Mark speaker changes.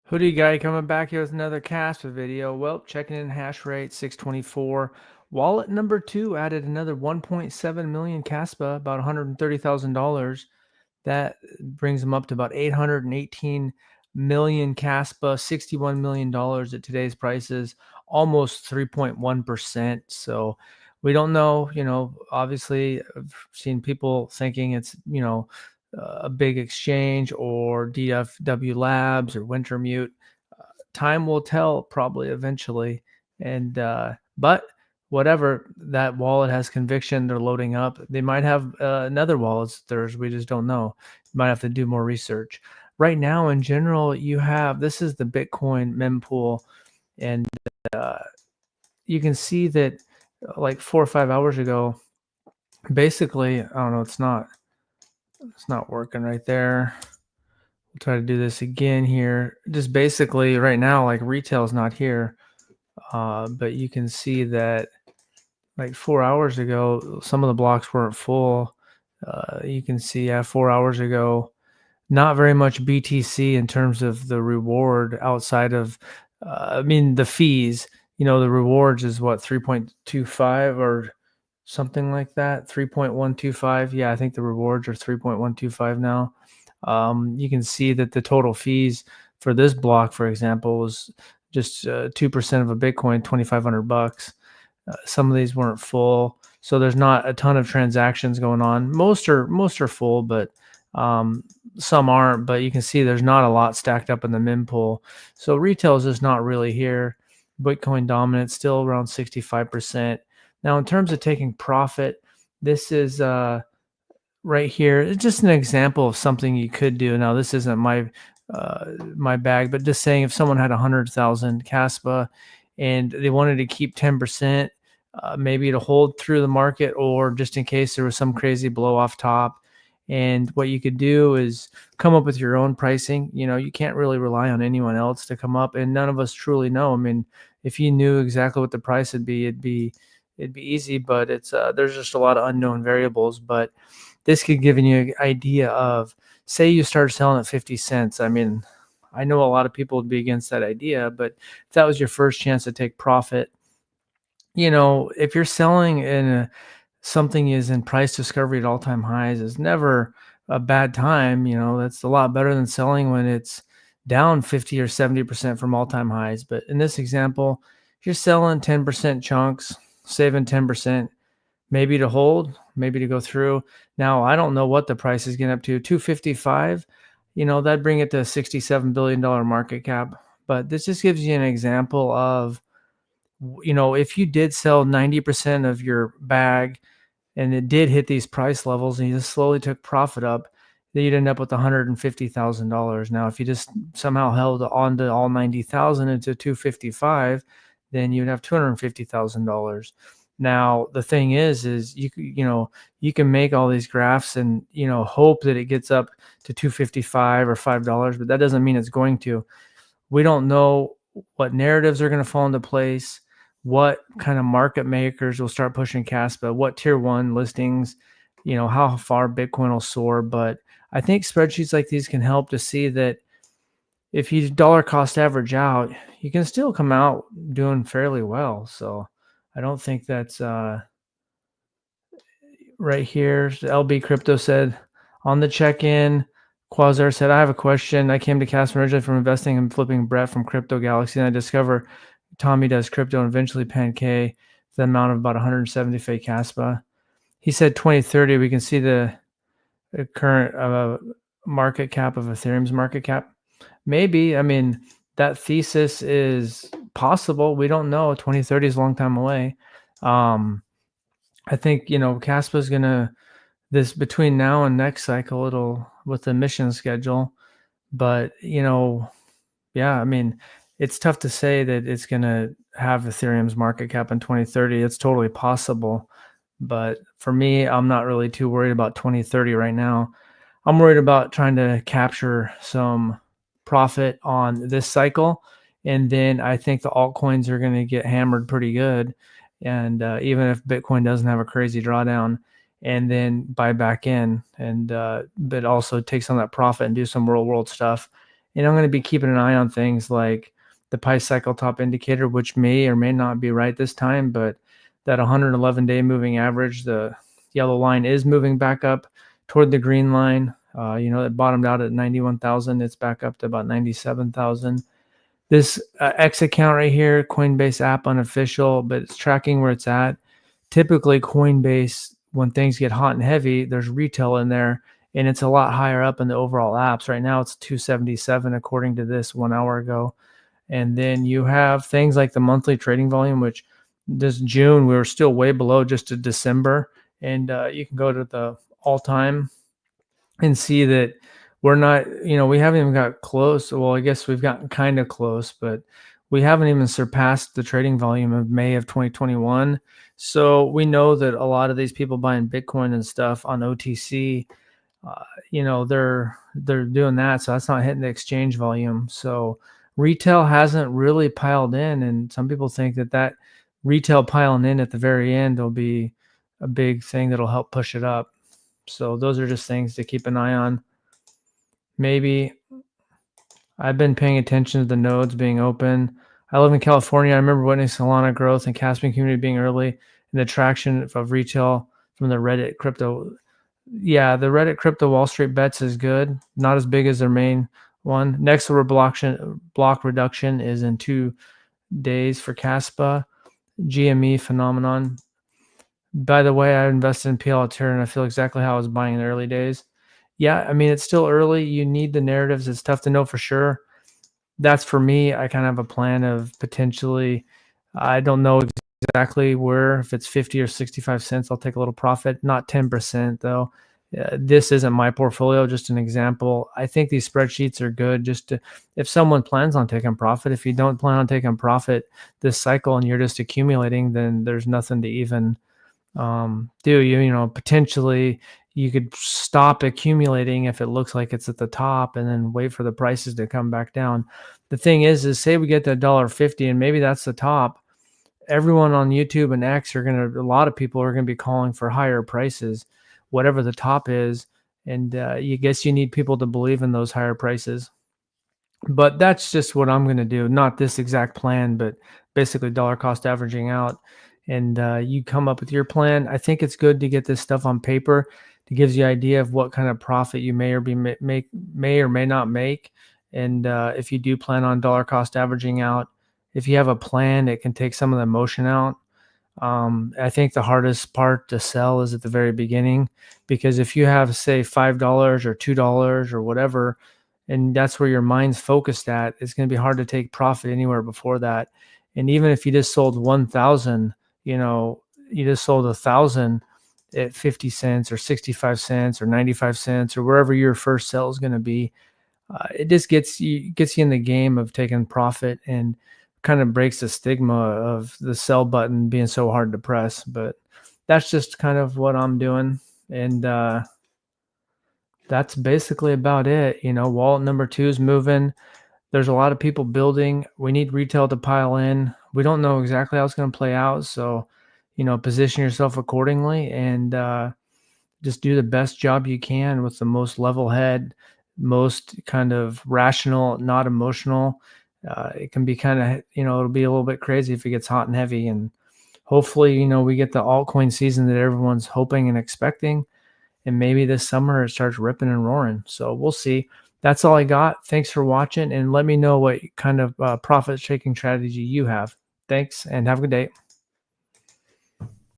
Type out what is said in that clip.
Speaker 1: Hoodie guy coming back here with another Kaspa video. Well, checking in hash rate 624. Wallet number 2 added another 1.7 million Kaspa, about $130,000. That brings them up to about 818 million Kaspa, $61 million at today's prices, almost 3.1%. So we don't know, obviously I've seen people thinking it's, a big exchange or DFW Labs or Wintermute. Time will tell probably eventually. And, but whatever, that wallet has conviction, they're loading up. They might have another wallet theirs. We just don't know. You might have to do more research. Right now, in general, you have this is the Bitcoin mempool, and you can see that like 4 or 5 hours ago, basically, I don't know, it's not working right there. We'll try to do this again here. Just basically right now, like retail is not here, but you can see that like 4 hours ago, some of the blocks weren't full. You can see 4 hours ago, not very much BTC in terms of the reward outside of, the fees. The rewards is what, 3.25 or something like that, 3.125. Yeah, I think the rewards are 3.125 now. You can see that the total fees for this block, for example, was just 2% of a Bitcoin, $2,500. Some of these weren't full, so there's not a ton of transactions going on. Most are full, but some aren't. But you can see there's not a lot stacked up in the mempool. So retail is just not really here. Bitcoin dominant, still around 65%. Now, in terms of taking profit, this is right here. It's just an example of something you could do. Now, this isn't my bag, but just saying if someone had 100,000 Kaspa and they wanted to keep 10%, maybe to hold through the market, or just in case there was some crazy blow off top. And what you could do is come up with your own pricing. You can't really rely on anyone else to come up, and none of us truly know. I mean, if you knew exactly what the price would be, it'd be easy, but it's there's just a lot of unknown variables. But this could give you an idea of, say you start selling at 50 cents. I mean, I know a lot of people would be against that idea, but if that was your first chance to take profit, if you're selling in something is in price discovery at all-time highs, is never a bad time. That's a lot better than selling when it's down 50 or 70% from all-time highs. But in this example, if you're selling 10% chunks, saving 10%, maybe to hold, maybe to go through. Now, I don't know what the price is getting up to. 255, that'd bring it to a $67 billion market cap. But this just gives you an example of, if you did sell 90% of your bag and it did hit these price levels and you just slowly took profit up, then you'd end up with $150,000. Now, if you just somehow held on to all 90,000 into 255, then you'd have $250,000. Now, the thing is you can make all these graphs and, hope that it gets up to 255 or $5, but that doesn't mean it's going to. We don't know what narratives are going to fall into place, what kind of market makers will start pushing Kaspa, what tier one listings, how far Bitcoin will soar. But I think spreadsheets like these can help to see that if you dollar cost average out, you can still come out doing fairly well. So I don't think that's right here. LB Crypto said on the check-in, Quasar said, I have a question. I came to Kaspa originally from investing and flipping Brett from Crypto Galaxy, and I discover Tommy does crypto and eventually Pancake, the amount of about 170 fake Kaspa. He said 2030, we can see the current market cap of Ethereum's market cap. Maybe. I mean, that thesis is possible. We don't know. 2030 is a long time away. I think, Kaspa is going to, this between now and next cycle, it'll, with the mission schedule. But, yeah, I mean, it's tough to say that it's going to have Ethereum's market cap in 2030. It's totally possible. But for me, I'm not really too worried about 2030 right now. I'm worried about trying to capture some profit on this cycle. And then I think the altcoins are going to get hammered pretty good. And even if Bitcoin doesn't have a crazy drawdown, and then buy back in, and but also take some of that profit and do some real world stuff. And I'm going to be keeping an eye on things like the price cycle top indicator, which may or may not be right this time, but that 111-day moving average, the yellow line, is moving back up toward the green line. It bottomed out at 91,000. It's back up to about 97,000. This X account right here, Coinbase app unofficial, but it's tracking where it's at. Typically, Coinbase, when things get hot and heavy, there's retail in there, and it's a lot higher up in the overall apps. Right now, it's 277 according to this 1 hour ago. And then you have things like the monthly trading volume, which this June we were still way below just to December. And you can go to the all-time and see that we're not, we haven't even got close. Well, I guess we've gotten kind of close, but we haven't even surpassed the trading volume of May of 2021. So we know that a lot of these people buying Bitcoin and stuff on OTC, they're doing that. So that's not hitting the exchange volume. So retail hasn't really piled in, and some people think that retail piling in at the very end will be a big thing that'll help push it up. So those are just things to keep an eye on. Maybe I've been paying attention to the nodes being open. I live in California. I remember witnessing Solana growth and Caspian community being early in the traction of retail from the Reddit crypto. Yeah, the Reddit crypto Wall Street bets is good. Not as big as their main one. Next over block reduction is in 2 days for Kaspa. GME phenomenon. By the way, I invested in PL Altura, and I feel exactly how I was buying in the early days. Yeah, I mean, it's still early. You need the narratives. It's tough to know for sure. That's for me. I kind of have a plan of potentially, I don't know exactly where, if it's 50 or 65 cents, I'll take a little profit, not 10% though. This isn't my portfolio, just an example. I think these spreadsheets are good just to, if someone plans on taking profit. If you don't plan on taking profit this cycle and you're just accumulating, then there's nothing to even do. Potentially you could stop accumulating if it looks like it's at the top and then wait for the prices to come back down. The thing is say we get to $1.50 and maybe that's the top. Everyone on YouTube and X a lot of people are going to be calling for higher prices, whatever the top is. And you guess you need people to believe in those higher prices. But that's just what I'm going to do. Not this exact plan, but basically dollar cost averaging out. And you come up with your plan. I think it's good to get this stuff on paper. It gives you an idea of what kind of profit you may or may not make. And if you do plan on dollar cost averaging out, if you have a plan, it can take some of the emotion out. I think the hardest part to sell is at the very beginning, because if you have, say, $5 or $2 or whatever, and that's where your mind's focused at, it's going to be hard to take profit anywhere before that. And even if you just sold 1,000, you just sold 1,000 at 50 cents or 65 cents or 95 cents or wherever your first sell is going to be, it just gets you in the game of taking profit and kind of breaks the stigma of the sell button being so hard to press. But that's just kind of what I'm doing. And that's basically about it. Wallet number 2 is moving. There's a lot of people building. We need retail to pile in. We don't know exactly how it's going to play out. So, position yourself accordingly and just do the best job you can with the most level head, most kind of rational, not emotional. It can be kind of, it'll be a little bit crazy if it gets hot and heavy. And hopefully, we get the altcoin season that everyone's hoping and expecting. And maybe this summer it starts ripping and roaring. So we'll see. That's all I got. Thanks for watching. And let me know what kind of profit shaking strategy you have. Thanks and have a good day.